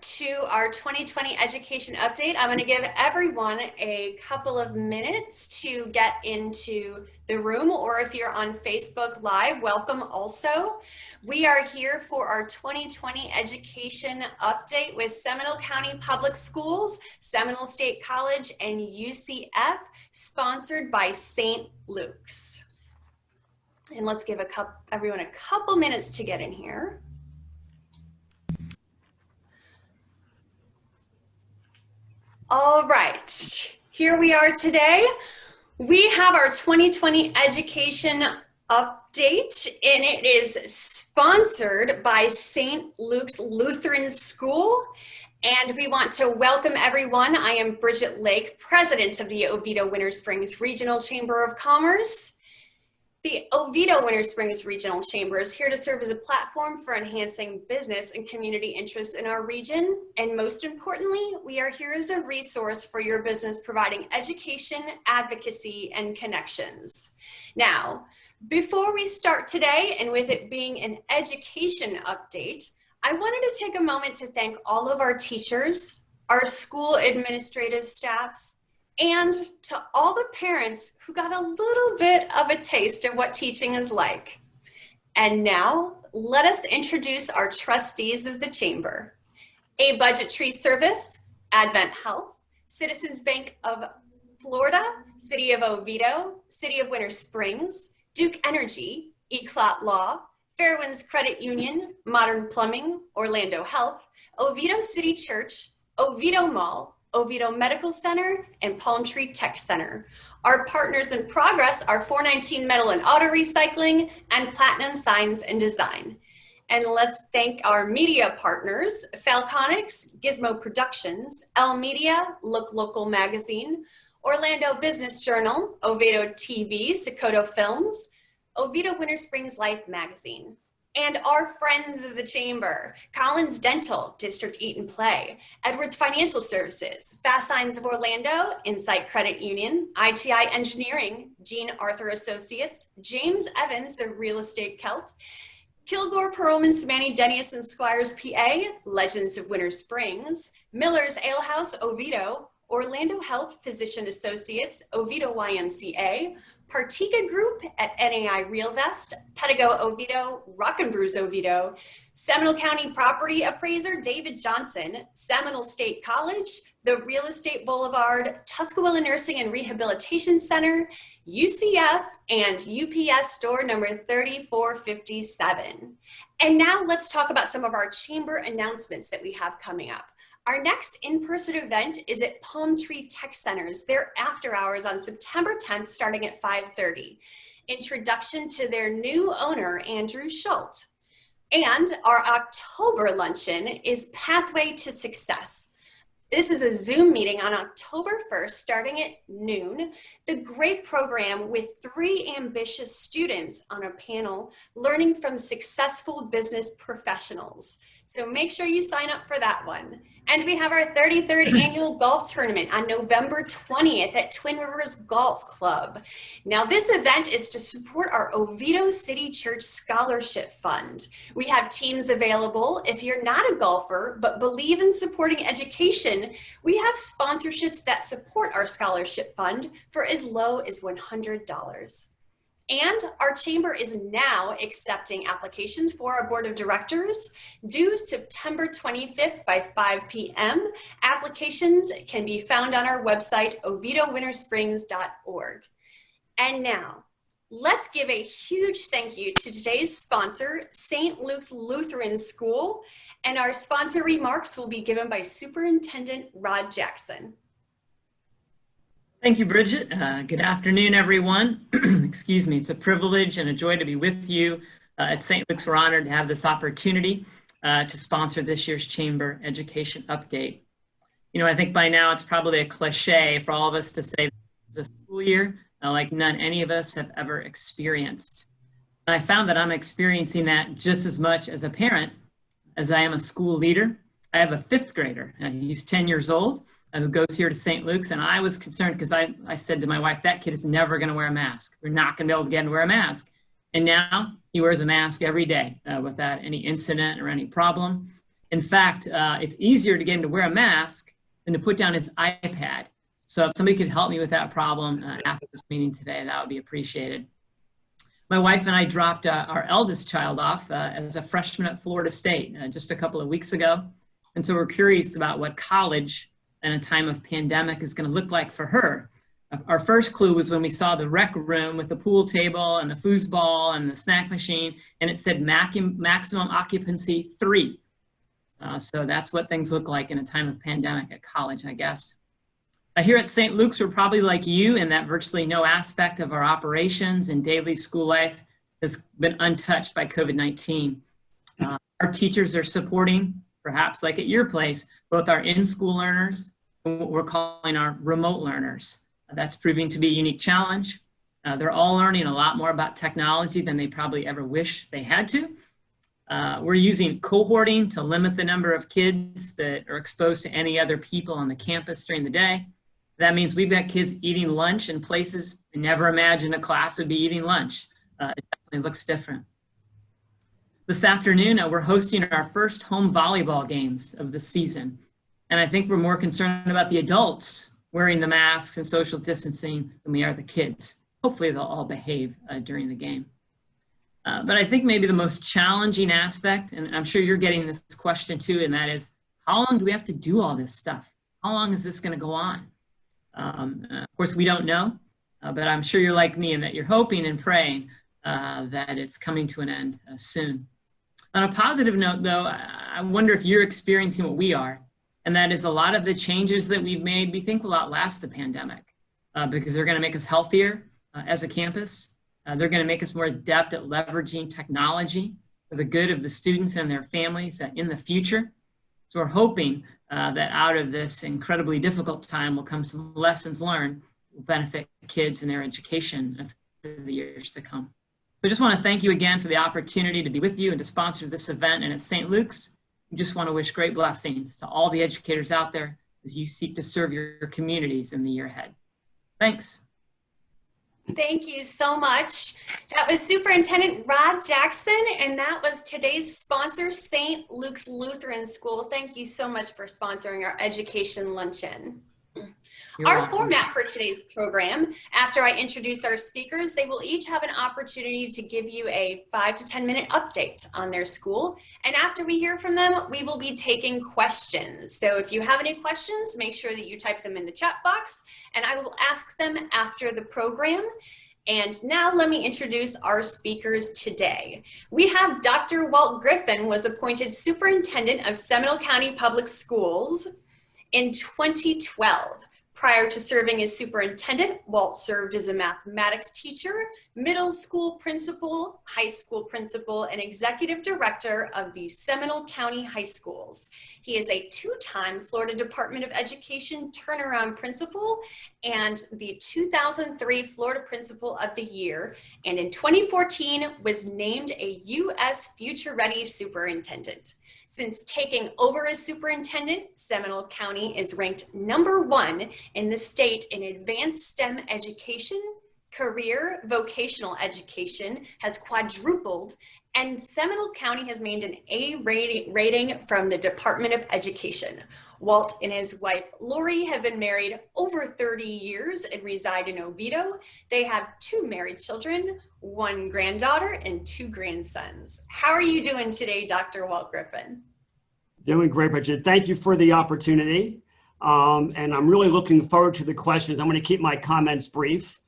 to our 2020 education update. I'm going to give everyone a couple of minutes to get into the room, or if you're on Facebook Live, welcome also. We are here for our 2020 education update with Seminole County Public Schools, Seminole State College, and UCF, sponsored by St. Luke's. And let's give everyone a couple minutes to get in here. All right, here we are today. We have our 2020 education update, and it is sponsored by St. Luke's Lutheran School. And we want to welcome everyone. I am Bridget Lake, president of the Obito Winter Springs Regional Chamber of Commerce. The Obito Winter Springs Regional Chamber is here to serve as a platform for enhancing business and community interests in our region. And most importantly, we are here as a resource for your business, providing education, advocacy, and connections. Now, before we start today, and with it being an education update, I wanted to take a moment to thank all of our teachers, our school administrative staffs, and to all the parents who got a little bit of a taste of what teaching is like. And now, let us introduce our trustees of the Chamber. A Budgetary Service, Advent Health, Citizens Bank of Florida, City of Oviedo, City of Winter Springs, Duke Energy, Eclat Law, Fairwinds Credit Union, Modern Plumbing, Orlando Health, Oviedo City Church, Oviedo Mall, Oviedo Medical Center, and Palm Tree Tech Center. Our partners in progress are 419 Metal and Auto Recycling and Platinum Signs and Design. And let's thank our media partners, Falconics, Gizmo Productions, L Media, Look Local Magazine, Orlando Business Journal, Oviedo TV, Socoto Films, Oviedo Winter Springs Life Magazine. And our friends of the Chamber, Collins Dental, District Eat and Play, Edwards Financial Services, Fast Signs of Orlando, Insight Credit Union, ITI Engineering, Gene Arthur Associates, James Evans, the Real Estate Celt, Kilgore, Perlman, Samani, Dennius and Squires, PA, Legends of Winter Springs, Miller's Ale House, Oviedo, Orlando Health Physician Associates, Oviedo YMCA, Partika Group at NAI RealVest, Pedigo Oviedo, Rock and Brews Oviedo, Seminole County Property Appraiser David Johnson, Seminole State College, the Real Estate Boulevard, Tuscaloosa Nursing and Rehabilitation Center, UCF, and UPS store number 3457. And now let's talk about some of our chamber announcements that we have coming up. Our next in-person event is at Palm Tree Tech Centers. They're after hours on September 10th, starting at 5:30. Introduction to their new owner, Andrew Schultz. And our October luncheon is Pathway to Success. This is a Zoom meeting on October 1st, starting at noon. The great program with 3 ambitious students on a panel learning from successful business professionals. So make sure you sign up for that one. And we have our 33rd annual golf tournament on November 20th at Twin Rivers Golf Club. Now this event is to support our Oviedo City Church Scholarship Fund. We have teams available. If you're not a golfer but believe in supporting education, we have sponsorships that support our scholarship fund for as low as $100. And our chamber is now accepting applications for our board of directors due September 25th by 5 p.m. Applications can be found on our website, oviedo-wintersprings.org. And now, let's give a huge thank you to today's sponsor, St. Luke's Lutheran School. And our sponsor remarks will be given by Superintendent Rod Jackson. Thank you, Bridget. Good afternoon, everyone. Excuse me. It's a privilege and a joy to be with you at St. Luke's. We're honored to have this opportunity to sponsor this year's Chamber Education Update. You know, I think by now it's probably a cliche for all of us to say it's a school year like none any of us have ever experienced. And I found that I'm experiencing that just as much as a parent as I am a school leader. I have a 5th grader, and he's 10 years old. Who goes here to St. Luke's, and I was concerned because I said to my wife, that kid is never going to wear a mask. We're not going to be able to get him to wear a mask. And now he wears a mask every day without any incident or any problem. In fact, it's easier to get him to wear a mask than to put down his iPad. So if somebody could help me with that problem after this meeting today, that would be appreciated. My wife and I dropped our eldest child off as a freshman at Florida State just a couple of weeks ago. And so we're curious about what college in a time of pandemic is going to look like for her. Our first clue was when we saw the rec room with the pool table and the foosball and the snack machine, and it said maximum occupancy 3. So that's what things look like in a time of pandemic at college, I guess. Here at St. Luke's, we're probably like you in that virtually no aspect of our operations and daily school life has been untouched by COVID-19. Our teachers are supporting, perhaps like at your place, both our in-school learners and what we're calling our remote learners. That's proving to be a unique challenge. They're all learning a lot more about technology than they probably ever wish they had to. We're using cohorting to limit the number of kids that are exposed to any other people on the campus during the day. That means we've got kids eating lunch in places we never imagined a class would be eating lunch. It definitely looks different. This afternoon, we're hosting our first home volleyball games of the season. And I think we're more concerned about the adults wearing the masks and social distancing than we are the kids. Hopefully they'll all behave during the game. But I think maybe the most challenging aspect, and I'm sure you're getting this question too, and that is, how long do we have to do all this stuff? How long is this going to go on? Of course, we don't know, but I'm sure you're like me in that you're hoping and praying that it's coming to an end soon. On a positive note, though, I wonder if you're experiencing what we are, and that is a lot of the changes that we've made, we think will outlast the pandemic because they're going to make us healthier as a campus. They're going to make us more adept at leveraging technology for the good of the students and their families in the future. So we're hoping that out of this incredibly difficult time will come some lessons learned that will benefit kids in their education for the years to come. So I just want to thank you again for the opportunity to be with you and to sponsor this event. And at St. Luke's, we just want to wish great blessings to all the educators out there as you seek to serve your communities in the year ahead. Thanks. Thank you so much. That was Superintendent Rod Jackson, and that was today's sponsor, St. Luke's Lutheran School. Thank you so much for sponsoring our education luncheon. Our format for today's program, after I introduce our speakers, they will each have an opportunity to give you a 5 to 10 minute update on their school. And after we hear from them, we will be taking questions. So if you have any questions, make sure that you type them in the chat box and I will ask them after the program. And now let me introduce our speakers today. We have Dr. Walt Griffin was appointed Superintendent of Seminole County Public Schools in 2012. Prior to serving as superintendent, Walt served as a mathematics teacher, middle school principal, high school principal, and executive director of the Seminole County High Schools. He is a 2-time Florida Department of Education turnaround principal and the 2003 Florida Principal of the Year, and in 2014 was named a U.S. Future Ready Superintendent. Since taking over as superintendent, Seminole County is ranked #1 in the state in advanced STEM education, career vocational education has quadrupled, and Seminole County has made an A rating from the Department of Education. Walt and his wife, Lori, have been married over 30 years and reside in Obito. They have 2 married children, 1 granddaughter, and 2 grandsons. How are you doing today, Dr. Walt Griffin? Doing great, Bridget. Thank you for the opportunity. And I'm really looking forward to the questions. I'm going to keep my comments brief.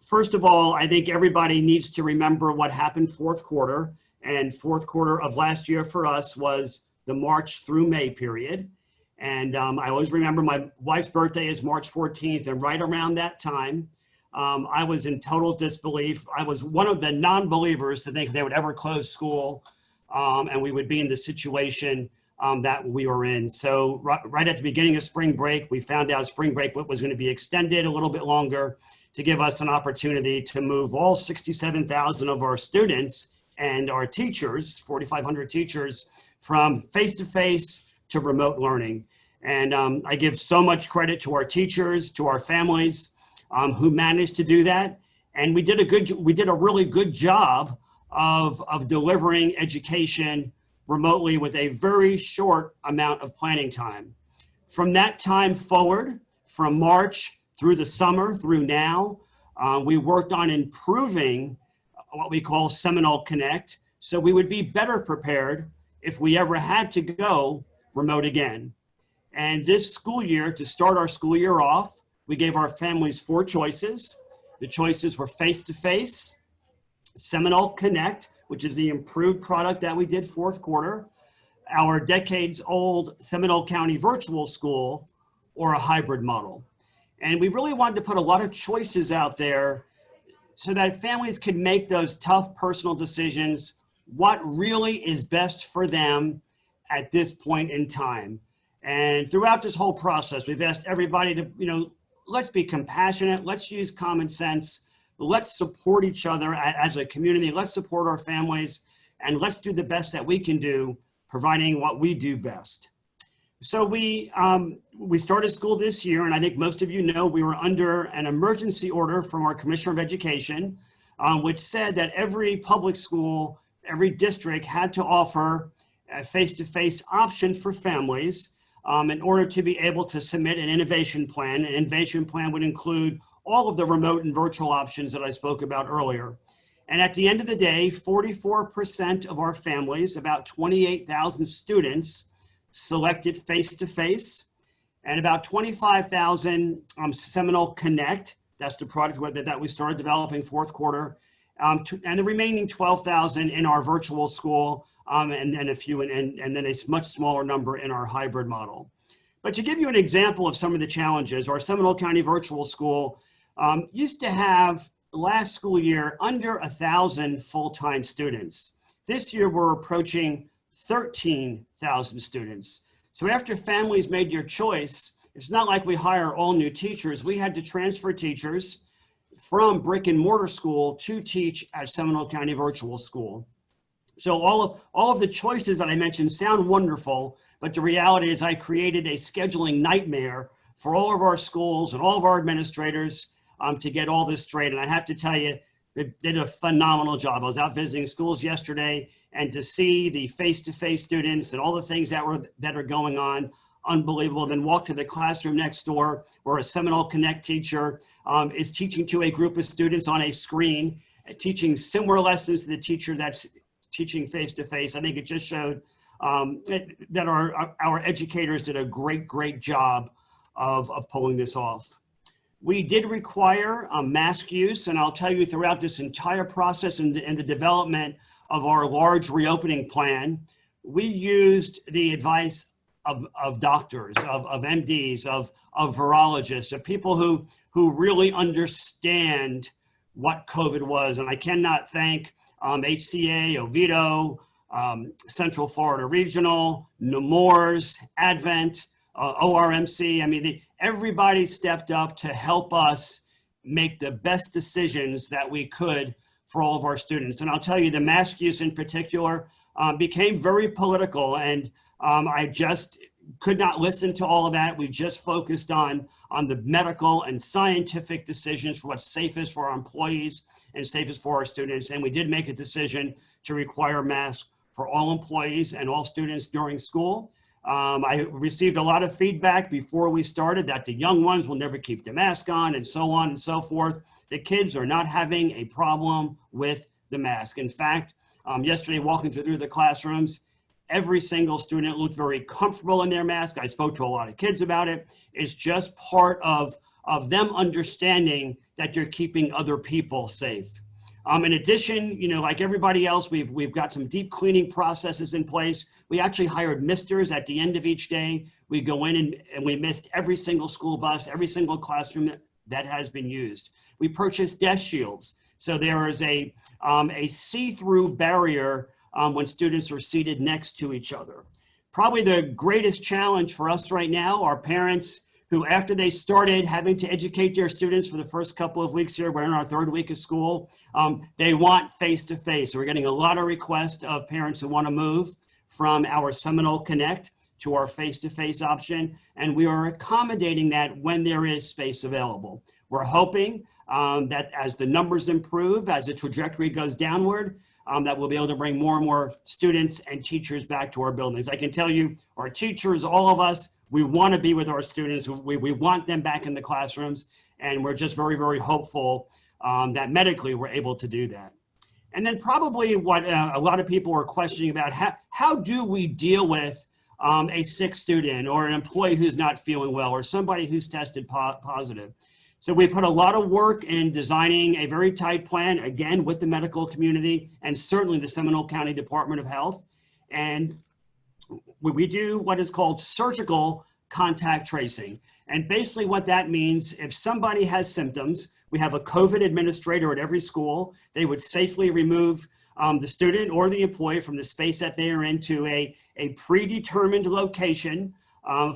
First of all, I think everybody needs to remember what happened fourth quarter. And fourth quarter of last year for us was the March through May period. And I always remember my wife's birthday is March 14th. And right around that time, I was in total disbelief. I was one of the non-believers to think they would ever close school and we would be in the situation that we were in. So right at the beginning of spring break, we found out spring break was going to be extended a little bit longer to give us an opportunity to move all 67,000 of our students and our teachers, 4,500 teachers, from face-to-face to remote learning. And I give so much credit to our teachers, to our families who managed to do that. And we did a really good job of delivering education remotely with a very short amount of planning time. From that time forward, from March through the summer through now, we worked on improving what we call Seminole Connect, so we would be better prepared if we ever had to go remote again. And this school year, to start our school year off, we gave our families 4 choices. The choices were face-to-face, Seminole Connect, which is the improved product that we did fourth quarter, our decades-old Seminole County virtual school, or a hybrid model. And we really wanted to put a lot of choices out there so that families could make those tough personal decisions, what really is best for them at this point in time. And throughout this whole process, we've asked everybody to, let's be compassionate, let's use common sense, let's support each other as a community, let's support our families, and let's do the best that we can do, providing what we do best. So we started school this year, and I think most of you know we were under an emergency order from our Commissioner of Education, which said that every public school, every district had to offer a face-to-face option for families in order to be able to submit an innovation plan. An innovation plan would include all of the remote and virtual options that I spoke about earlier. And at the end of the day, 44% of our families, about 28,000 students, selected face-to-face, and about 25,000 Seminole Connect. That's the product that we started developing fourth quarter, and the remaining 12,000 in our virtual school, and then and then a much smaller number in our hybrid model. But to give you an example of some of the challenges, our Seminole County virtual school used to have last school year under 1,000 full-time students. This year we're approaching 13,000 students. So after families made your choice, it's not like we hire all new teachers. We had to transfer teachers from brick and mortar school to teach at Seminole County Virtual School. So all of the choices that I mentioned sound wonderful, but the reality is I created a scheduling nightmare for all of our schools and all of our administrators to get all this straight. And I have to tell you, they did a phenomenal job. I was out visiting schools yesterday, and to see the face-to-face students and all the things that are going on, unbelievable. Then walk to the classroom next door where a Seminole Connect teacher is teaching to a group of students on a screen, teaching similar lessons to the teacher that's teaching face-to-face. I think it just showed that our educators did a great job of pulling this off. We did require mask use, and I'll tell you throughout this entire process and the development of our large reopening plan, we used the advice of doctors, of MDs, of virologists, of people who really understand what COVID was. And I cannot thank HCA, Obito, Central Florida Regional, Nemours, Advent, ORMC. I mean, everybody stepped up to help us make the best decisions that we could for all of our students. And I'll tell you, the mask use in particular became very political, and I just could not listen to all of that. We just focused on the medical and scientific decisions for what's safest for our employees and safest for our students. And we did make a decision to require masks for all employees and all students during school. I received a lot of feedback before we started that the young ones will never keep the mask on, and so on and so forth. The kids are not having a problem with the mask. In fact, yesterday walking through the classrooms, every single student looked very comfortable in their mask. I spoke to a lot of kids about it. It's just part of them understanding that you're keeping other people safe. In addition, like everybody else, we've got some deep cleaning processes in place. We actually hired misters at the end of each day. We go in and we mist every single school bus, every single classroom that has been used. We purchased desk shields. So there is a see-through barrier when students are seated next to each other. Probably the greatest challenge for us right now are parents who, after they started having to educate their students for the first couple of weeks here, we're in our third week of school, they want face-to-face. So we're getting a lot of requests of parents who want to move from our Seminole Connect to our face-to-face option, and we are accommodating that when there is space available. We're hoping that as the numbers improve, as the trajectory goes downward, that we'll be able to bring more and more students and teachers back to our buildings. I can tell you, our teachers, all of us, we want to be with our students. We want them back in the classrooms, and we're just very, very hopeful that medically we're able to do that. And then probably what a lot of people are questioning about, how do we deal with a sick student or an employee who's not feeling well or somebody who's tested positive? So we put a lot of work in designing a very tight plan, again, with the medical community and certainly the Seminole County Department of Health. And we do what is called surgical contact tracing. And basically what that means, if somebody has symptoms, we have a COVID administrator at every school. They would safely remove the student or the employee from the space that they are in to a predetermined location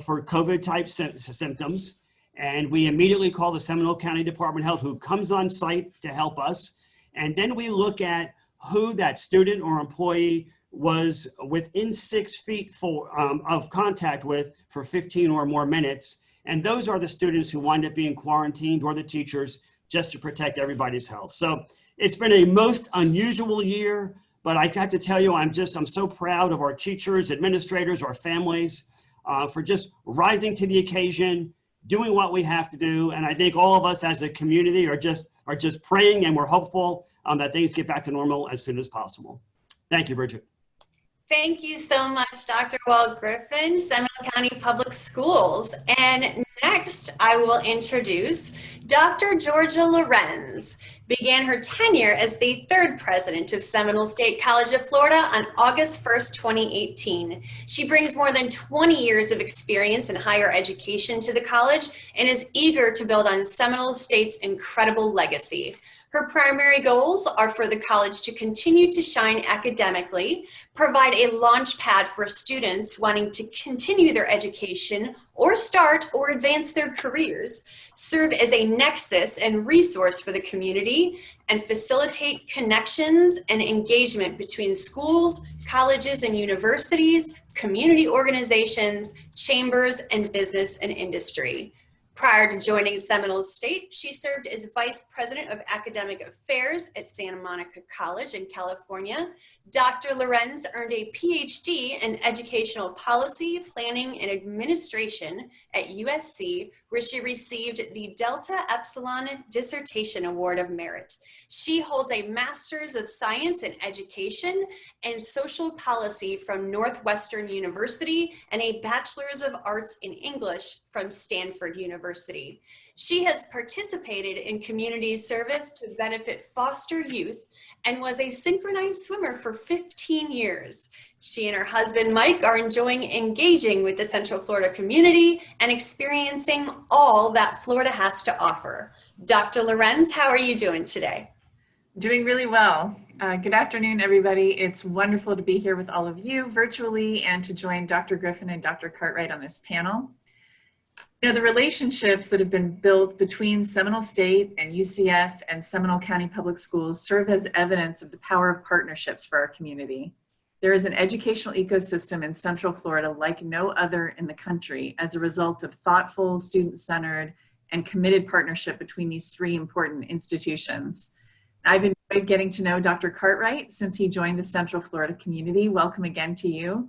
for COVID type symptoms. And we immediately call the Seminole County Department of Health, who comes on site to help us. And then we look at who that student or employee was within 6 feet of contact with for 15 or more minutes. And those are the students who wind up being quarantined, or the teachers, just to protect everybody's health. So it's been a most unusual year, but I got to tell you, I'm so proud of our teachers, administrators, our families for just rising to the occasion, doing what we have to do. And I think all of us as a community are just praying, and we're hopeful that things get back to normal as soon as possible. Thank you, Bridget. Thank you so much, Dr. Walt Griffin, Seminole County Public Schools. And next, I will introduce Dr. Georgia Lorenz. Began her tenure as the third president of Seminole State College of Florida on August 1st, 2018. She brings more than 20 years of experience in higher education to the college and is eager to build on Seminole State's incredible legacy. Her primary goals are for the college to continue to shine academically, provide a launch pad for students wanting to continue their education or start or advance their careers, serve as a nexus and resource for the community, and facilitate connections and engagement between schools, colleges and universities, community organizations, chambers, and business and industry. Prior to joining Seminole State, she served as Vice President of Academic Affairs at Santa Monica College in California. Dr. Lorenz earned a PhD in Educational Policy, Planning, and Administration at USC, where she received the Delta Epsilon Dissertation Award of Merit. She holds a Master's of Science in Education and Social Policy from Northwestern University and a Bachelor's of Arts in English from Stanford University. She has participated in community service to benefit foster youth and was a synchronized swimmer for 15 years. She and her husband, Mike, are enjoying engaging with the Central Florida community and experiencing all that Florida has to offer. Dr. Lorenz, how are you doing today? Doing really well. Good afternoon, everybody. It's wonderful to be here with all of you virtually and to join Dr. Griffin and Dr. Cartwright on this panel. You know, the relationships that have been built between Seminole State and UCF and Seminole County Public Schools serve as evidence of the power of partnerships for our community. There is an educational ecosystem in Central Florida like no other in the country as a result of thoughtful, student-centered, and committed partnership between these three important institutions. I've enjoyed getting to know Dr. Cartwright since he joined the Central Florida community. Welcome again to you.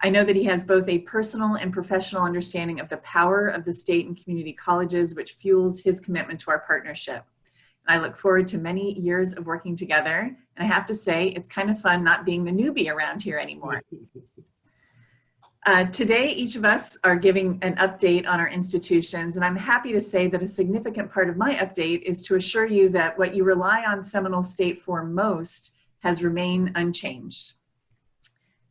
I know that he has both a personal and professional understanding of the power of the state and community colleges, which fuels his commitment to our partnership. And I look forward to many years of working together. And I have to say, it's kind of fun not being the newbie around here anymore. Today, each of us are giving an update on our institutions, and I'm happy to say that a significant part of my update is to assure you that what you rely on Seminole State for most has remained unchanged.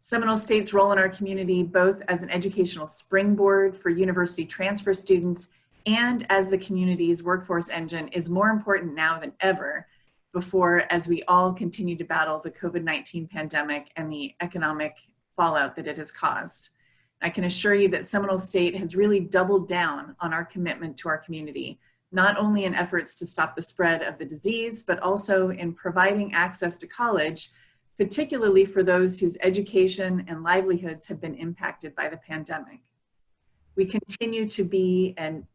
Seminole State's role in our community, both as an educational springboard for university transfer students and as the community's workforce engine, is more important now than ever before, as we all continue to battle the COVID-19 pandemic and the economic fallout that it has caused. I can assure you that Seminole State has really doubled down on our commitment to our community, not only in efforts to stop the spread of the disease, but also in providing access to college, particularly for those whose education and livelihoods have been impacted by the pandemic. We continue to be an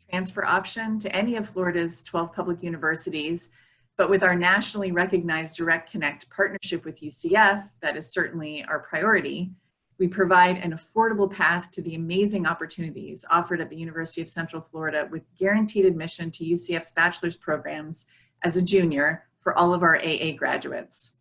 transfer option to any of Florida's 12 public universities But with our nationally recognized Direct Connect partnership with UCF, that is certainly our priority, we provide an affordable path to the amazing opportunities offered at the University of Central Florida with guaranteed admission to UCF's bachelor's programs as a junior for all of our AA graduates.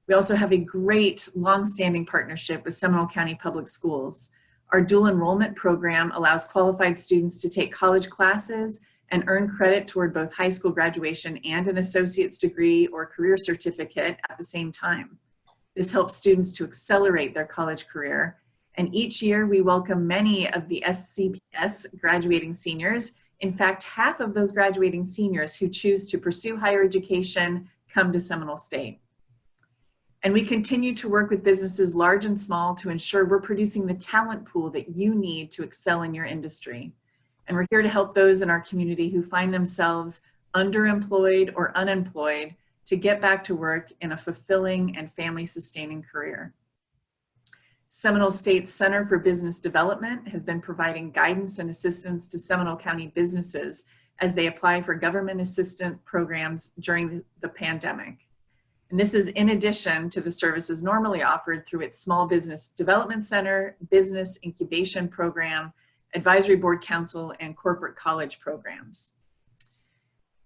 We also have a great long-standing partnership with Seminole County Public Schools. Our dual enrollment program allows qualified students to take college classes and earn credit toward both high school graduation and an associate's degree or career certificate at the same time. This helps students to accelerate their college career. And each year we welcome many of the SCPS graduating seniors. In fact, half of those graduating seniors who choose to pursue higher education come to Seminole State. And we continue to work with businesses large and small to ensure we're producing the talent pool that you need to excel in your industry. And we're here to help those in our community who find themselves underemployed or unemployed to get back to work in a fulfilling and family-sustaining career. Seminole State's Center for Business Development has been providing guidance and assistance to Seminole County businesses as they apply for government assistance programs during the pandemic. And this is in addition to the services normally offered through its Small Business Development Center, Business Incubation Program, Advisory Board Council, and Corporate College programs.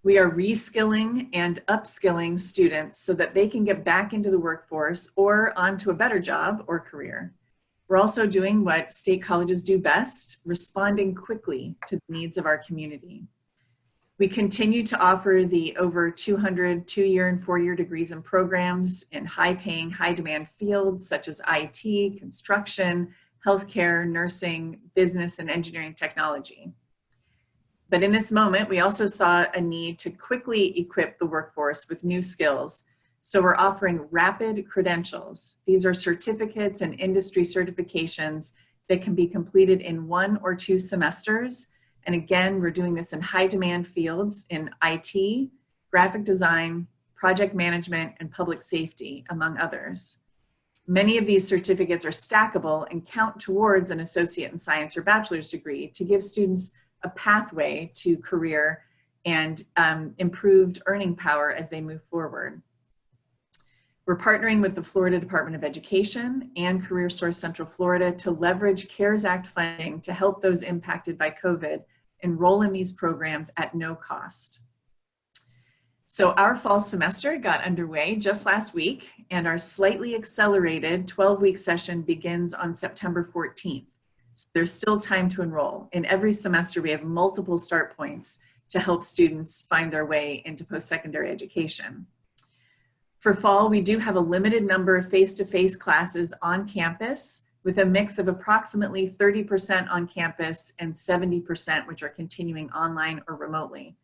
We are reskilling and upskilling students so that they can get back into the workforce or onto a better job or career. We're also doing what state colleges do best, responding quickly to the needs of our community. We continue to offer the over 200 two-year and four-year degrees and programs in high-paying, high-demand fields such as IT, construction, healthcare, nursing, business, and engineering technology. But in this moment, we also saw a need to quickly equip the workforce with new skills. So we're offering rapid credentials. These are certificates and industry certifications that can be completed in 1 or 2 semesters. And again, we're doing this in high demand fields in IT, graphic design, project management, and public safety, among others. Many of these certificates are stackable and count towards an associate in science or bachelor's degree to give students a pathway to career and improved earning power as they move forward. We're partnering with the Florida Department of Education and CareerSource Central Florida to leverage CARES Act funding to help those impacted by COVID enroll in these programs at no cost. So our fall semester got underway just last week, and our slightly accelerated 12-week session begins on September 14th. So there's still time to enroll. In every semester, we have multiple start points to help students find their way into post-secondary education. For fall, we do have a limited number of face-to-face classes on campus with a mix of approximately 30% on campus and 70% which are continuing online or remotely.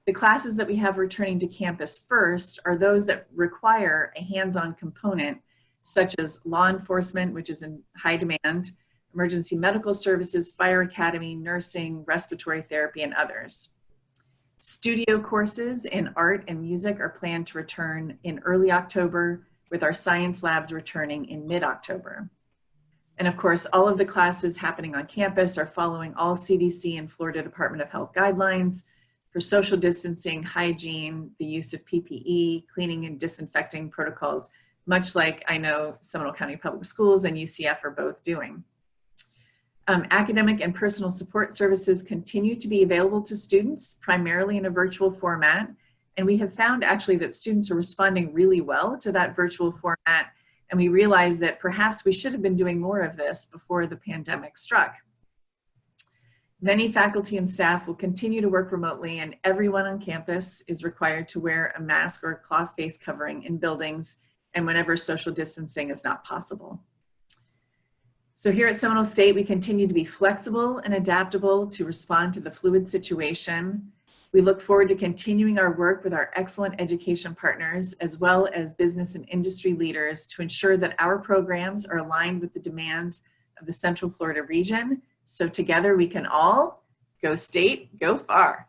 The classes that we have returning to campus first are those that require a hands-on component, such as law enforcement, which is in high demand, emergency medical services, fire academy, nursing, respiratory therapy, and others. Studio courses in art and music are planned to return in early October, with our science labs returning in mid-October. And of course, all of the classes happening on campus are following all CDC and Florida Department of Health guidelines for social distancing, hygiene, the use of PPE, cleaning and disinfecting protocols, much like I know Seminole County Public Schools and UCF are both doing. Academic and personal support services continue to be available to students, primarily in a virtual format. And we have found actually that students are responding really well to that virtual format. And we realize that perhaps we should have been doing more of this before the pandemic struck. Many faculty and staff will continue to work remotely, and everyone on campus is required to wear a mask or a cloth face covering in buildings and whenever social distancing is not possible. So here at Seminole State, we continue to be flexible and adaptable to respond to the fluid situation. We look forward to continuing our work with our excellent education partners, as well as business and industry leaders, to ensure that our programs are aligned with the demands of the Central Florida region. So together we can all go state, go far.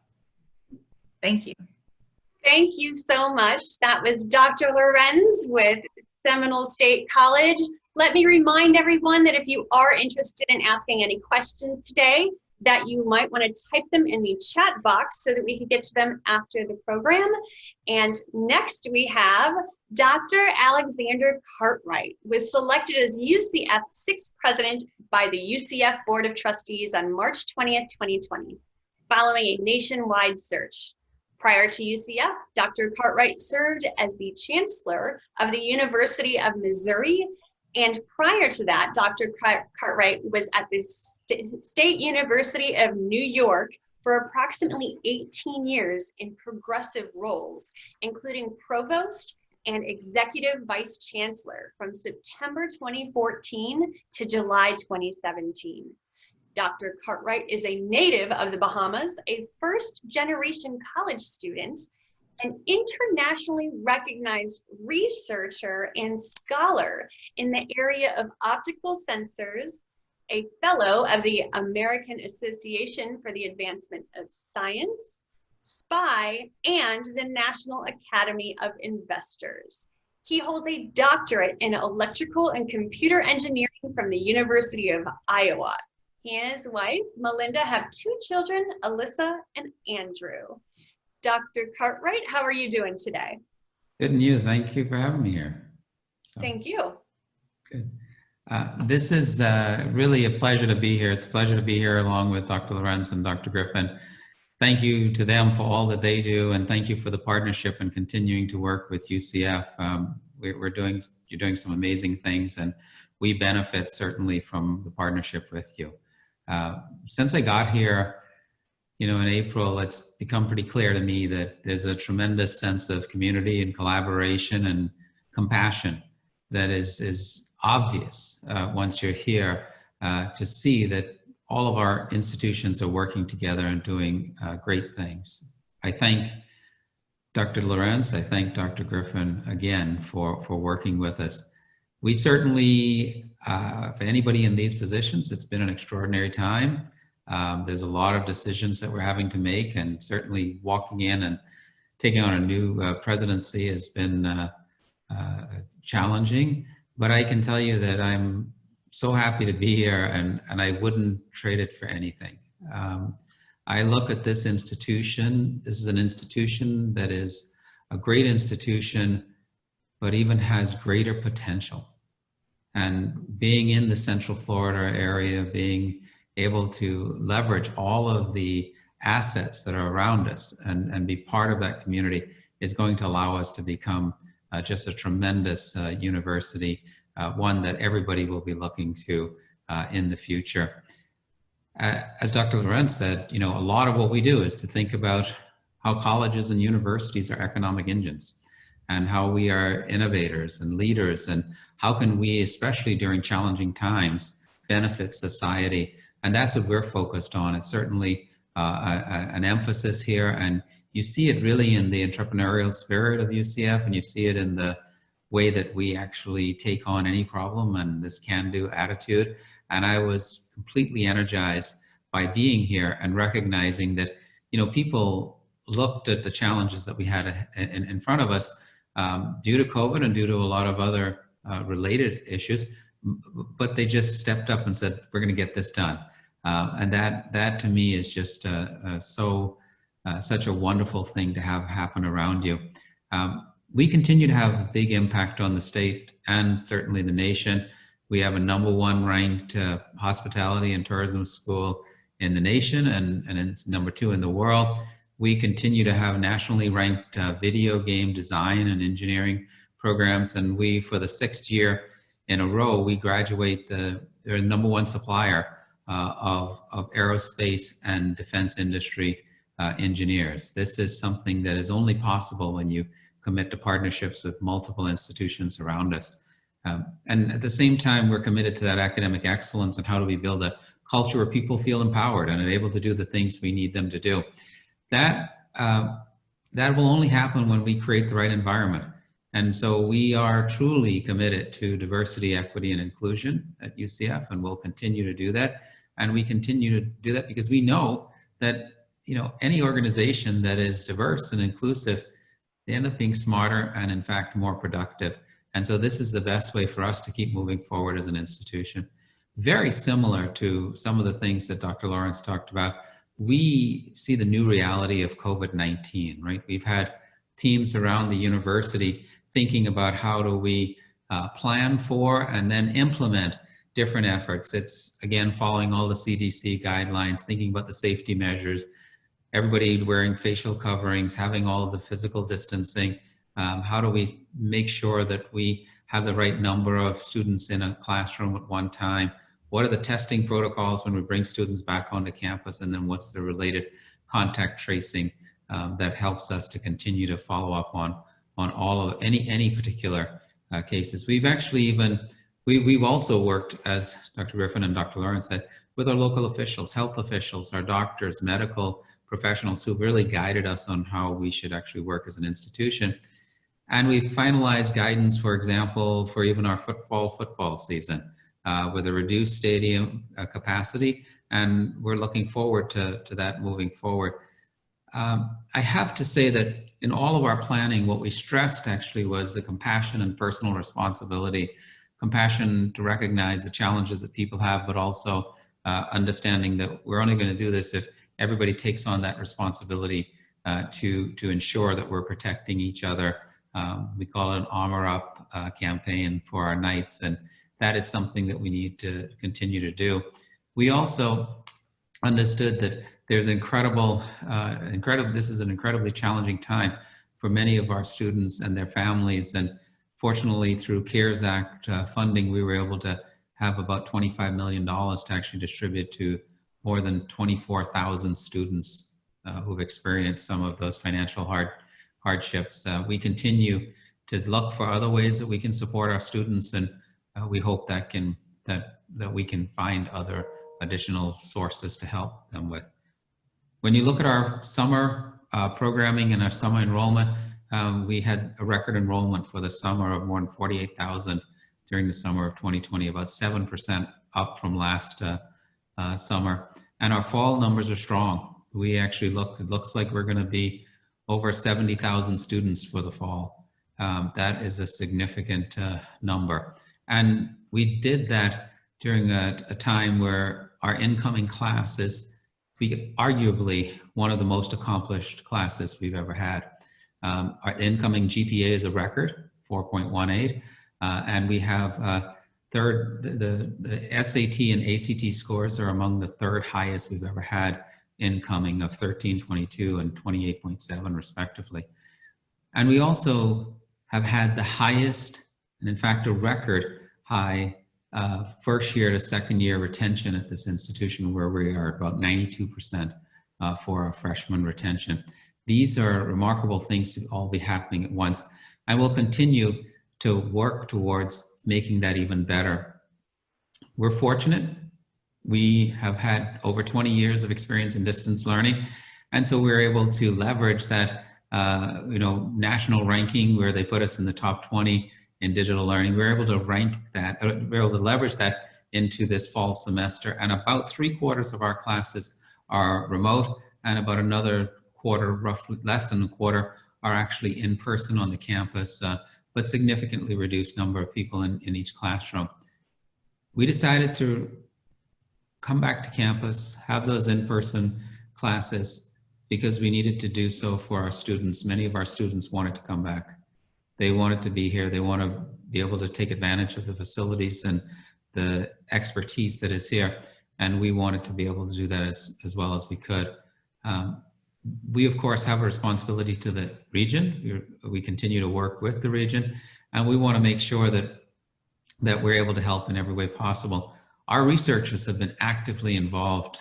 Thank you. Thank you so much. That was Dr. Lorenz with Seminole State College. Let me remind everyone that if you are interested in asking any questions today, that you might want to type them in the chat box so that we can get to them after the program. And next we have Dr. Alexander Cartwright, was selected as UCF's 6th president by the UCF Board of Trustees on March 20th, 2020, following a nationwide search. Prior to UCF, Dr. Cartwright served as the chancellor of the University of Missouri. And prior to that, Dr. Cartwright was at the State University of New York for approximately 18 years in progressive roles, including provost and executive vice chancellor from September 2014 to July 2017. Dr. Cartwright is a native of the Bahamas, a first-generation college student, an internationally recognized researcher and scholar in the area of optical sensors, a fellow of the American Association for the Advancement of Science, SPY, and the National Academy of Investors. He holds a doctorate in electrical and computer engineering from the University of Iowa. He and his wife, Melinda, have 2 children, Alyssa and Andrew. Dr. Cartwright, how are you doing today? Good, and you? Thank you for having me here. Thank you. Good. This is really a pleasure to be here. It's a pleasure to be here along with Dr. Lorenz and Dr. Griffin. Thank you to them for all that they do, and thank you for the partnership and continuing to work with UCF. You're doing some amazing things, and we benefit certainly from the partnership with you. Since I got here, in April, it's become pretty clear to me that there's a tremendous sense of community and collaboration and compassion that is obvious once you're here to see that all of our institutions are working together and doing great things. I thank Dr. Lorenz, I thank Dr. Griffin again for working with us. We certainly, for anybody in these positions, it's been an extraordinary time. There's a lot of decisions that we're having to make, and certainly walking in and taking on a new presidency has been challenging, but I can tell you that I'm so happy to be here, and I wouldn't trade it for anything. I look at this institution, this is an institution that is a great institution, but even has greater potential. And being in the Central Florida area, being able to leverage all of the assets that are around us and be part of that community is going to allow us to become just a tremendous university, one that everybody will be looking to in the future. As Dr. Lorenz said, a lot of what we do is to think about how colleges and universities are economic engines, and how we are innovators and leaders, and how can we, especially during challenging times, benefit society. And that's what we're focused on. It's certainly an emphasis here, and you see it really in the entrepreneurial spirit of UCF, and you see it in the way that we actually take on any problem and this can-do attitude. And I was completely energized by being here and recognizing that, people looked at the challenges that we had in front of us due to COVID and due to a lot of other related issues, but they just stepped up and said, we're going to get this done. And that to me is just such a wonderful thing to have happen around you. We continue to have a big impact on the state and certainly the nation. We have a #1 ranked hospitality and tourism school in the nation, and it's #2 in the world. We continue to have nationally ranked video game design and engineering programs, and we, for the 6th year in a row, we graduate they're the #1 supplier of aerospace and defense industry engineers. This is something that is only possible when you commit to partnerships with multiple institutions around us. And at the same time, we're committed to that academic excellence and how do we build a culture where people feel empowered and are able to do the things we need them to do. That will only happen when we create the right environment. And so we are truly committed to diversity, equity, and inclusion at UCF, and we'll continue to do that. And we continue to do that because we know that any organization that is diverse and inclusive, they end up being smarter and in fact more productive. And so this is the best way for us to keep moving forward as an institution. very similar to some of the things that Dr. Lorenz talked about. We see the new reality of COVID-19, right? We've had teams around the university thinking about how do we plan for and then implement different efforts. It's, again, following all the CDC guidelines, thinking about the safety measures, everybody wearing facial coverings, having all of the physical distancing. How do we make sure that we have the right number of students in a classroom at one time? What are the testing protocols when we bring students back onto campus? And then what's the related contact tracing that helps us to continue to follow up on all of any particular cases? We've actually even, we've also worked, as Dr. Griffin and Dr. Lorenz said, with our local officials, health officials, our doctors, medical professionals who've really guided us on how we should actually work as an institution. And we've finalized guidance, for example, for even our fall football season with a reduced stadium capacity, and we're looking forward to that moving forward. I have to say that in all of our planning, what we stressed actually was the compassion and personal responsibility, compassion to recognize the challenges that people have, but also understanding that we're only going to do this if everybody takes on that responsibility to ensure that we're protecting each other. We call it an Armor Up campaign for our Knights, and that is something that we need to continue to do. We also understood that there's this is an incredibly challenging time for many of our students and their families, and fortunately through CARES Act funding, we were able to have about $25 million to actually distribute to more than 24,000 students who've experienced some of those financial hardships. We continue to look for other ways that we can support our students, and we hope that we can find other additional sources to help them with. When you look at our summer programming and our summer enrollment, we had a record enrollment for the summer of more than 48,000 during the summer of 2020, about 7% up from last summer. And our fall numbers are strong. We actually it looks like we're going to be over 70,000 students for the fall. That is a significant number. And we did that during a time where our incoming class is arguably one of the most accomplished classes we've ever had. Our incoming GPA is a record, 4.18, and we have the SAT and ACT scores are among the third highest we've ever had, incoming of 1322 and 28.7 respectively. And we also have had the highest, and in fact a record high, first year to second year retention at this institution, where we are about 92% for our freshman retention. These are remarkable things to all be happening at once, and we'll continue to work towards making that even better. We're fortunate. We have had over 20 years of experience in distance learning, and so we're able to leverage that national ranking where they put us in the top 20 in digital learning. We're able to we're able to leverage that into this fall semester, and about 3/4 of our classes are remote, and about another quarter, roughly less than a quarter, are actually in person on the campus, but significantly reduced number of people in each classroom. We decided to come back to campus, have those in-person classes, because we needed to do so for our students. Many of our students wanted to come back. They wanted to be here. They want to be able to take advantage of the facilities and the expertise that is here. And we wanted to be able to do that as well as we could. We, of course, have a responsibility to the region. We continue to work with the region, and we want to make sure that we're able to help in every way possible. Our researchers have been actively involved.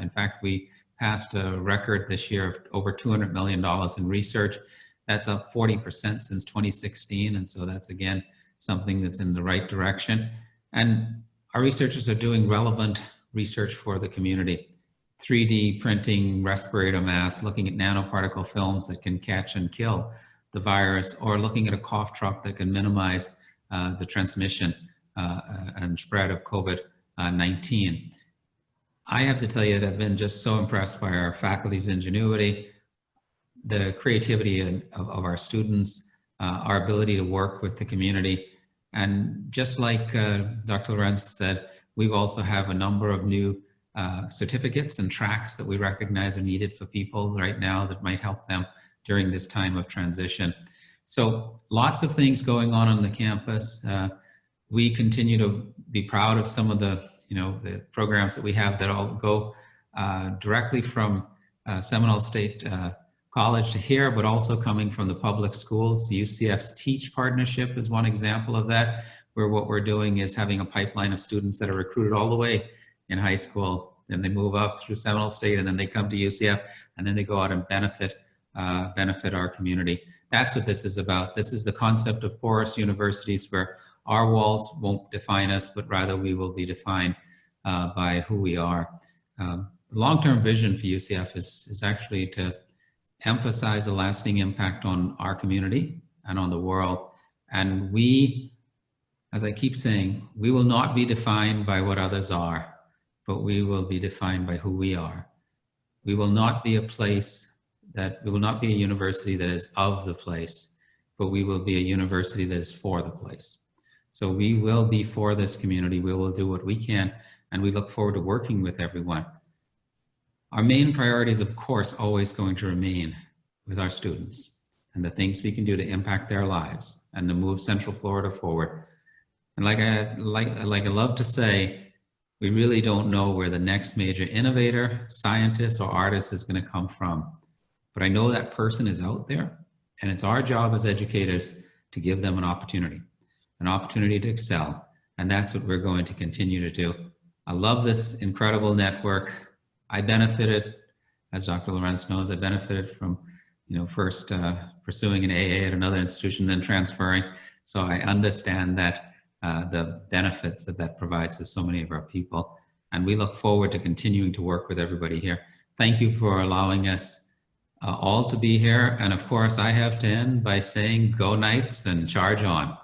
In fact, we passed a record this year of over $200 million in research. That's up 40% since 2016, and so that's, again, something that's in the right direction. And our researchers are doing relevant research for the community. 3D printing respirator masks, looking at nanoparticle films that can catch and kill the virus, or looking at a cough drop that can minimize the transmission and spread of COVID-19. I have to tell you that I've been just so impressed by our faculty's ingenuity, the creativity of our students, our ability to work with the community. And just like Dr. Lorenz said, We also have a number of new certificates and tracks that we recognize are needed for people right now that might help them during this time of transition. So lots of things going on the campus. We continue to be proud of some of the, the programs that we have that all go directly from Seminole State College to here, but also coming from the public schools. The UCF's Teach partnership is one example of that, where what we're doing is having a pipeline of students that are recruited all the way in high school, then they move up through Seminole State, and then they come to UCF, and then they go out and benefit our community. That's what this is about. This is the concept of porous universities, where our walls won't define us, but rather we will be defined by who we are. The long-term vision for UCF is actually to emphasize a lasting impact on our community and on the world. And we, as I keep saying, we will not be defined by what others are, but we will be defined by who we are. We will not be a university that is of the place, but we will be a university that is for the place. So we will be for this community. We will do what we can, and we look forward to working with everyone. Our main priority is, of course, always going to remain with our students and the things we can do to impact their lives and to move Central Florida forward. And like I love to say, we really don't know where the next major innovator, scientist, or artist is going to come from. But I know that person is out there, and it's our job as educators to give them an opportunity to excel. And that's what we're going to continue to do. I love this incredible network. I benefited, as Dr. Lorenz knows, I benefited from, first pursuing an AA at another institution, then transferring. So I understand that the benefits that provides to so many of our people. And we look forward to continuing to work with everybody here. Thank you for allowing us all to be here. And of course, I have to end by saying, go Knights and charge on.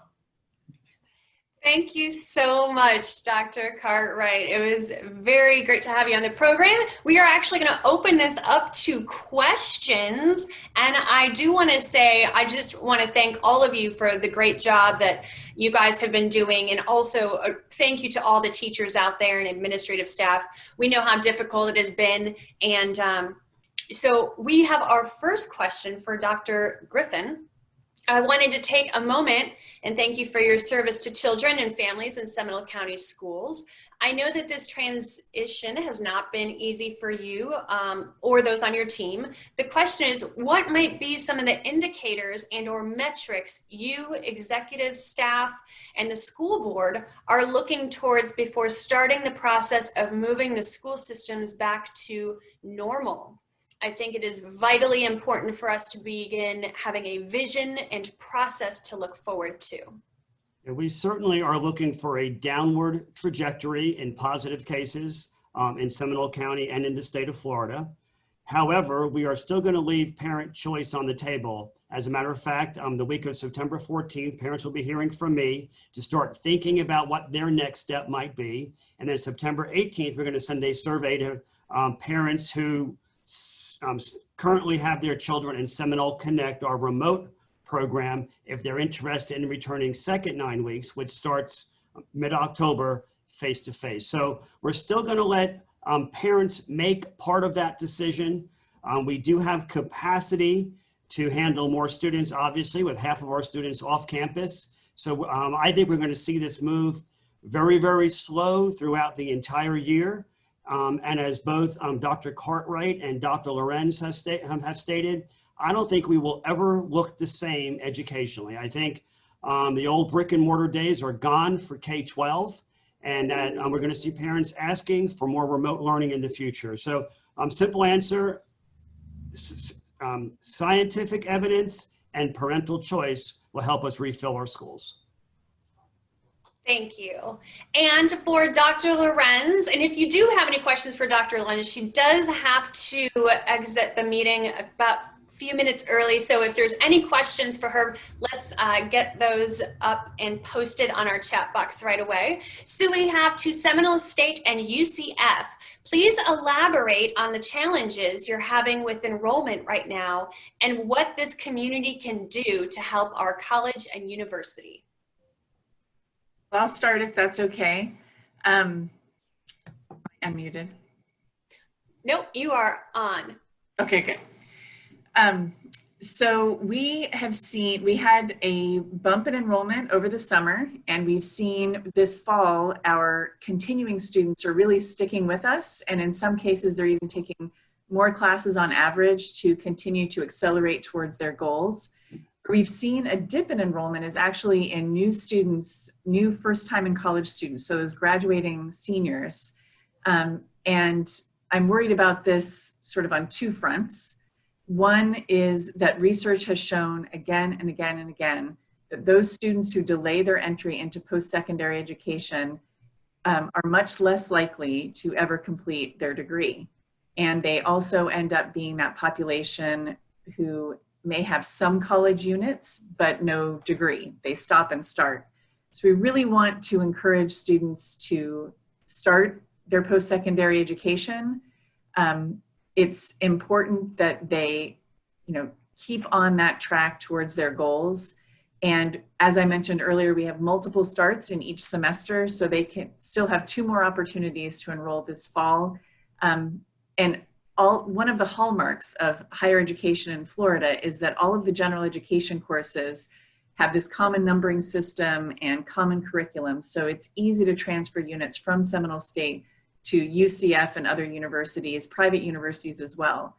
Thank you so much, Dr. Cartwright. It was very great to have you on the program. We are actually going to open this up to questions. And I do want to say, I just want to thank all of you for the great job that you guys have been doing. And also thank you to all the teachers out there and administrative staff. We know how difficult it has been. And so we have our first question for Dr. Griffin. I wanted to take a moment and thank you for your service to children and families in Seminole County schools. I know that this transition has not been easy for you or those on your team. The question is, what might be some of the indicators and or metrics you, executive staff, and the school board are looking towards before starting the process of moving the school systems back to normal? I think it is vitally important for us to begin having a vision and process to look forward to. And we certainly are looking for a downward trajectory in positive cases in Seminole County and in the state of Florida. However, we are still going to leave parent choice on the table. As a matter of fact, the week of September 14th, parents will be hearing from me to start thinking about what their next step might be. And then September 18th, we're going to send a survey to parents who currently have their children in Seminole Connect, our remote program, if they're interested in returning second 9 weeks, which starts mid-October, face-to-face. So we're still going to let parents make part of that decision. We do have capacity to handle more students, obviously, with half of our students off campus. So I think we're going to see this move very, very slow throughout the entire year. And as both Dr. Cartwright and Dr. Lorenz have stated, I don't think we will ever look the same educationally. I think the old brick and mortar days are gone for K-12, and that we're going to see parents asking for more remote learning in the future. So simple answer, scientific evidence and parental choice will help us refill our schools. Thank you. And for Dr. Lorenz, and if you do have any questions for Dr. Lorenz, she does have to exit the meeting about a few minutes early. So if there's any questions for her, let's get those up and posted on our chat box right away. So we have to Seminole State and UCF. Please elaborate on the challenges you're having with enrollment right now and what this community can do to help our college and university. I'll start if that's okay. I'm muted. Nope, you are on. Okay, good. So we had a bump in enrollment over the summer, and we've seen this fall, our continuing students are really sticking with us. And in some cases, they're even taking more classes on average to continue to accelerate towards their goals. We've seen a dip in enrollment is actually in new students, new first time in college students, so those graduating seniors. And I'm worried about this sort of on two fronts. One is that research has shown again and again and again that those students who delay their entry into post-secondary education are much less likely to ever complete their degree. And they also end up being that population who may have some college units, but no degree. They stop and start. So we really want to encourage students to start their post-secondary education. It's important that they, keep on that track towards their goals. And as I mentioned earlier, we have multiple starts in each semester, so they can still have 2 more opportunities to enroll this fall. And one of the hallmarks of higher education in Florida is that all of the general education courses have this common numbering system and common curriculum. So it's easy to transfer units from Seminole State to UCF and other universities, private universities as well.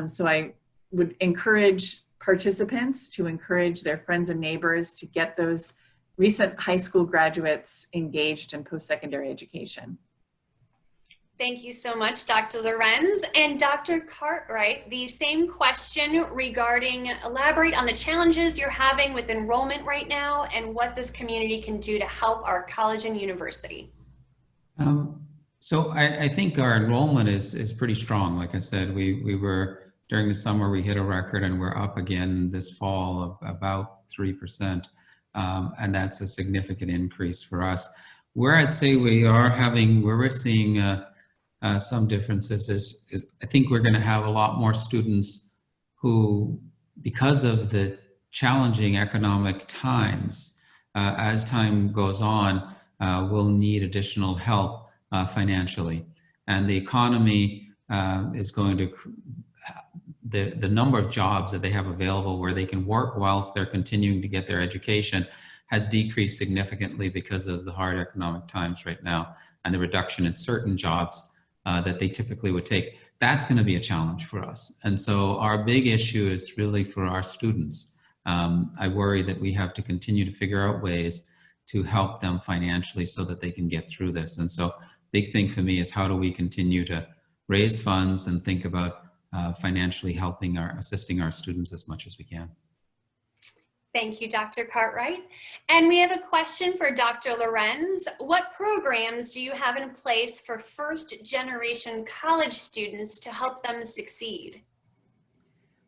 So I would encourage participants to encourage their friends and neighbors to get those recent high school graduates engaged in post-secondary education. Thank you so much, Dr. Lorenz. And Dr. Cartwright, the same question regarding, elaborate on the challenges you're having with enrollment right now and what this community can do to help our college and university. So I think our enrollment is pretty strong. Like I said, we were, during the summer, we hit a record, and we're up again this fall of about 3%. And that's a significant increase for us. Where I'd say where we're seeing some differences is I think we're going to have a lot more students who, because of the challenging economic times, as time goes on, will need additional help financially. And the economy is going to, the number of jobs that they have available where they can work whilst they're continuing to get their education has decreased significantly because of the hard economic times right now and the reduction in certain jobs that they typically would take. That's going to be a challenge for us. And so our big issue is really for our students. I worry that we have to continue to figure out ways to help them financially so that they can get through this. And so big thing for me is how do we continue to raise funds and think about financially assisting our students as much as we can. Thank you, Dr. Cartwright. And we have a question for Dr. Lorenz. What programs do you have in place for first-generation college students to help them succeed?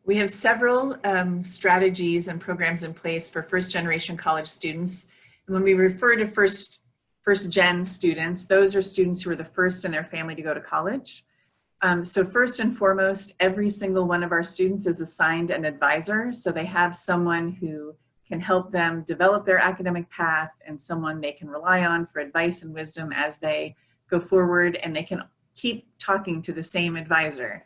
We have several strategies and programs in place for first-generation college students. And when we refer to first-gen students, those are students who are the first in their family to go to college. So first and foremost, every single one of our students is assigned an advisor. So they have someone who can help them develop their academic path and someone they can rely on for advice and wisdom as they go forward, and they can keep talking to the same advisor.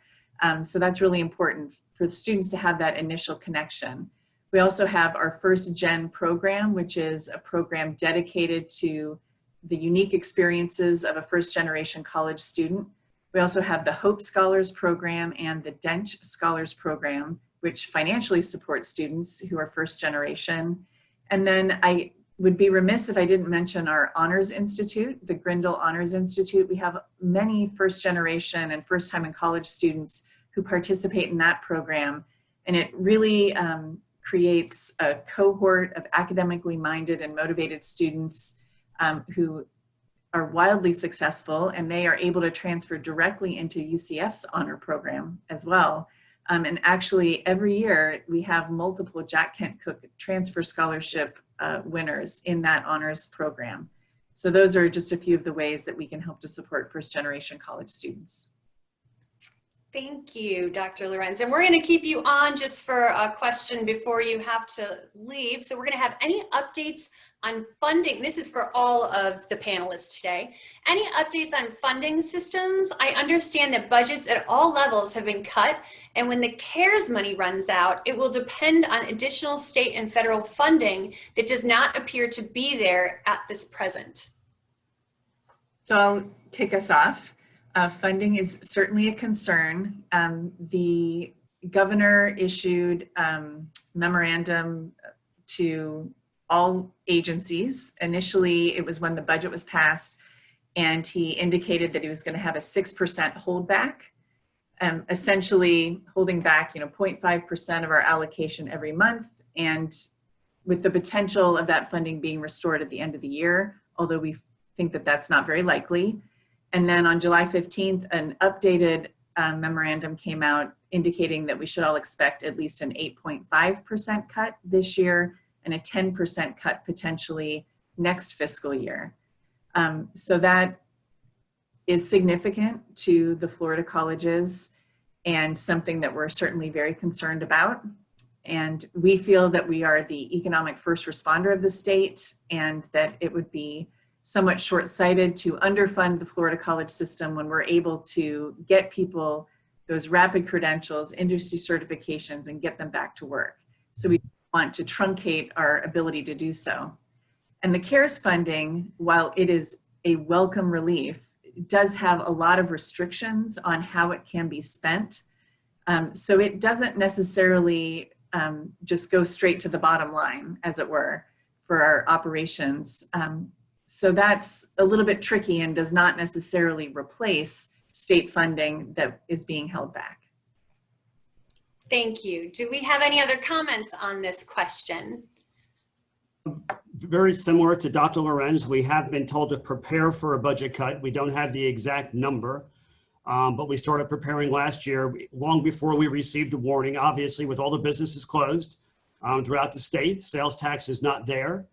So that's really important for the students to have that initial connection. We also have our First Gen program, which is a program dedicated to the unique experiences of a first-generation college student. We also have the Hope Scholars Program and the Dench Scholars Program, which financially support students who are first generation. And then I would be remiss if I didn't mention our Honors Institute, the Grindle Honors Institute. We have many first generation and first time in college students who participate in that program. And it really creates a cohort of academically minded and motivated students who are wildly successful, and they are able to transfer directly into UCF's honor program as well. And actually every year we have multiple Jack Kent Cooke transfer scholarship winners in that honors program. So those are just a few of the ways that we can help to support first generation college students. Thank you, Dr. Lorenz. And we're going to keep you on just for a question before you have to leave. So we're going to have any updates on funding. This is for all of the panelists today. Any updates on funding systems? I understand that budgets at all levels have been cut, and when the CARES money runs out, it will depend on additional state and federal funding that does not appear to be there at this present. So I'll kick us off. Funding is certainly a concern. The governor issued memorandum to all agencies. Initially, it was when the budget was passed, and he indicated that he was going to have a 6% holdback, essentially holding back 0.5% of our allocation every month, and with the potential of that funding being restored at the end of the year, although we think that that's not very likely. And then on July 15th, an updated memorandum came out indicating that we should all expect at least an 8.5% cut this year and a 10% cut potentially next fiscal year. So that is significant to the Florida colleges and something that we're certainly very concerned about. And we feel that we are the economic first responder of the state, and that it would be somewhat short-sighted to underfund the Florida college system when we're able to get people those rapid credentials, industry certifications, and get them back to work. So we want to truncate our ability to do so. And the CARES funding, while it is a welcome relief, does have a lot of restrictions on how it can be spent. So it doesn't necessarily just go straight to the bottom line, as it were, for our operations. So that's a little bit tricky and does not necessarily replace state funding that is being held back. Thank you. Do we have any other comments on this question? Very similar to Dr. Lorenz, we have been told to prepare for a budget cut. We don't have the exact number, but we started preparing last year, long before we received a warning. Obviously, with all the businesses closed throughout the state, sales tax is not there.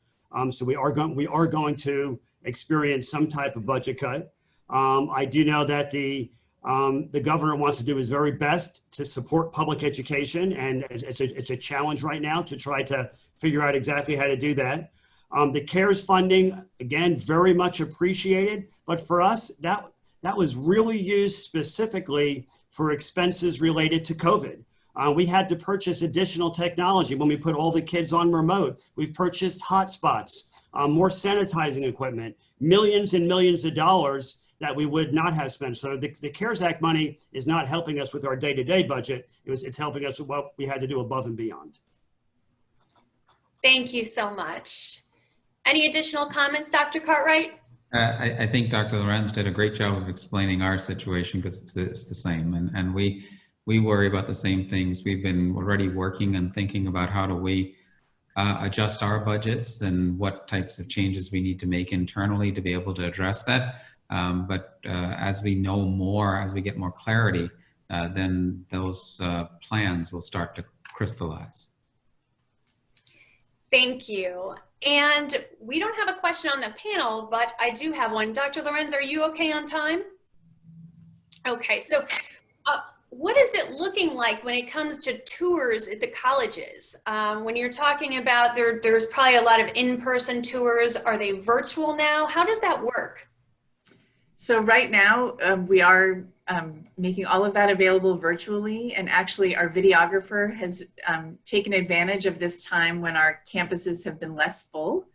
So we are going to experience some type of budget cut. I do know that the governor wants to do his very best to support public education, and it's a challenge right now to try to figure out exactly how to do that. The CARES funding, again, very much appreciated, but for us, that was really used specifically for expenses related to COVID. We had to purchase additional technology when we put all the kids on remote. We've purchased hotspots, more sanitizing equipment, millions and millions of dollars that we would not have spent. So the CARES Act money is not helping us with our day-to-day budget. It's helping us with what we had to do above and beyond. Thank you so much. Any additional comments, Dr. Cartwright? I think Dr. Lorenz did a great job of explaining our situation, because it's the same. And we worry about the same things. We've been already working and thinking about how do we adjust our budgets and what types of changes we need to make internally to be able to address that. But as we know more, as we get more clarity, then those plans will start to crystallize. Thank you. And we don't have a question on the panel, but I do have one. Dr. Lorenz, are you okay on time? Okay, so what is it looking like when it comes to tours at the colleges? When you're talking about there's probably a lot of in-person tours, are they virtual now? How does that work? So right now we are making all of that available virtually, and actually our videographer has taken advantage of this time when our campuses have been less full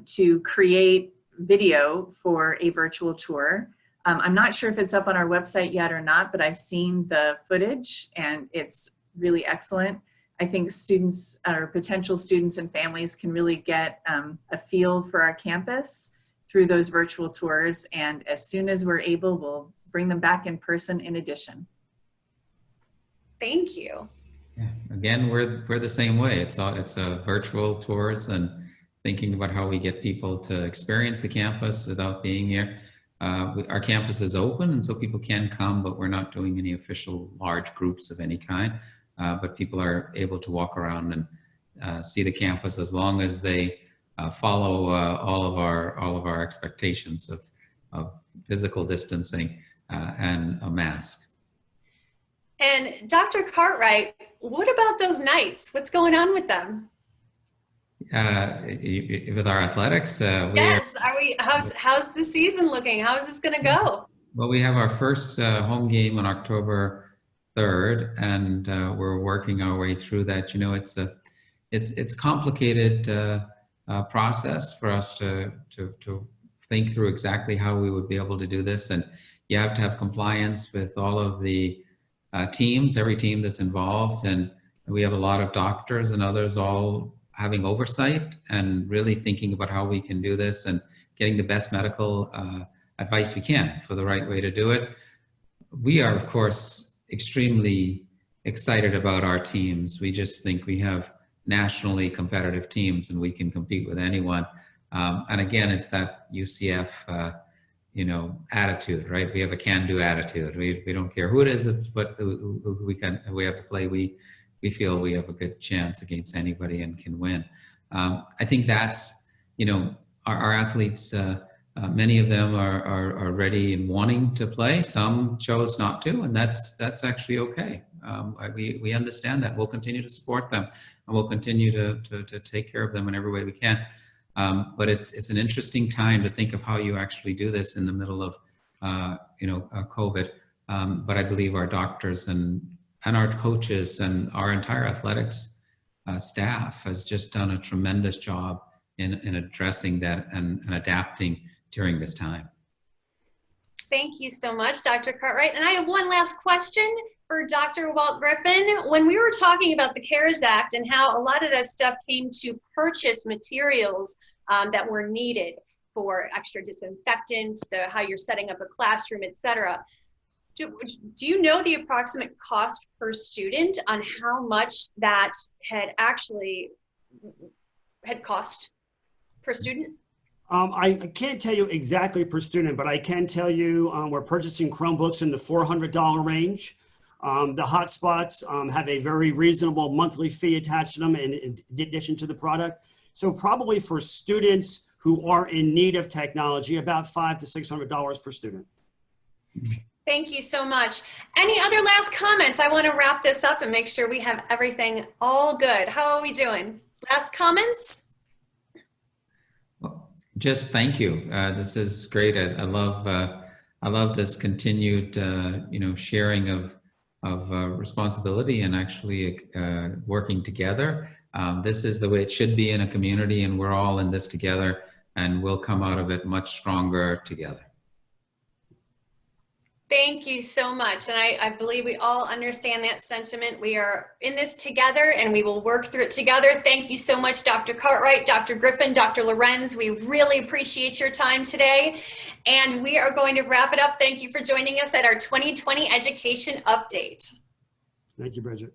to create video for a virtual tour. I'm not sure if it's up on our website yet or not, but I've seen the footage and it's really excellent. I think students or potential students and families can really get a feel for our campus through those virtual tours, and as soon as we're able, we'll bring them back in person in addition. Thank you. Yeah. Again, we're the same way. It's virtual tours and thinking about how we get people to experience the campus without being here. Our campus is open, and so people can come, but we're not doing any official large groups of any kind. But people are able to walk around and see the campus as long as they follow all of our expectations of physical distancing and a mask. And Dr. Cartwright, what about those nights? What's going on with them? With our athletics, Yes, how's the season looking? How is this going to go? well, we have our first home game on October 3rd, and we're working our way through that. You know, it's complicated process for us to think through exactly how we would be able to do this, and you have to have compliance with all of the teams, every team that's involved, and we have a lot of doctors and others all having oversight and really thinking about how we can do this and getting the best medical advice we can for the right way to do it. We are, of course, extremely excited about our teams. We just think we have nationally competitive teams and we can compete with anyone. And again, it's that UCF, you know, attitude, right? We have a can-do attitude. We don't care who it is, but who we have to play. We feel we have a good chance against anybody and can win. I think that's, you know, our athletes, many of them are ready and wanting to play. Some chose not to, and that's actually okay. We understand that. We'll continue to support them, and we'll continue to take care of them in every way we can. But it's an interesting time to think of how you actually do this in the middle of, you know, COVID. But I believe our doctors and our coaches and our entire athletics staff has just done a tremendous job in addressing that and adapting during this time. Thank you so much, Dr. Cartwright. And I have one last question for Dr. Walt Griffin. When we were talking about the CARES Act and how a lot of that stuff came to purchase materials that were needed for extra disinfectants, how you're setting up a classroom, etc. Do you know the approximate cost per student on how much that had cost per student? I can't tell you exactly per student, but I can tell you we're purchasing Chromebooks in the $400 range. The hotspots have a very reasonable monthly fee attached to them in addition to the product. So probably for students who are in need of technology, about $500 to $600 per student. Thank you so much. Any other last comments? I want to wrap this up and make sure we have everything all good. How are we doing? Last comments? Well, just thank you. This is great. I love this continued, you know, sharing of responsibility and actually working together. This is the way it should be in a community, and we're all in this together, and we'll come out of it much stronger together. Thank you so much. And I believe we all understand that sentiment. We are in this together and we will work through it together. Thank you so much, Dr. Cartwright, Dr. Griffin, Dr. Lorenz. We really appreciate your time today. And we are going to wrap it up. Thank you for joining us at our 2020 Education Update. Thank you, Bridget.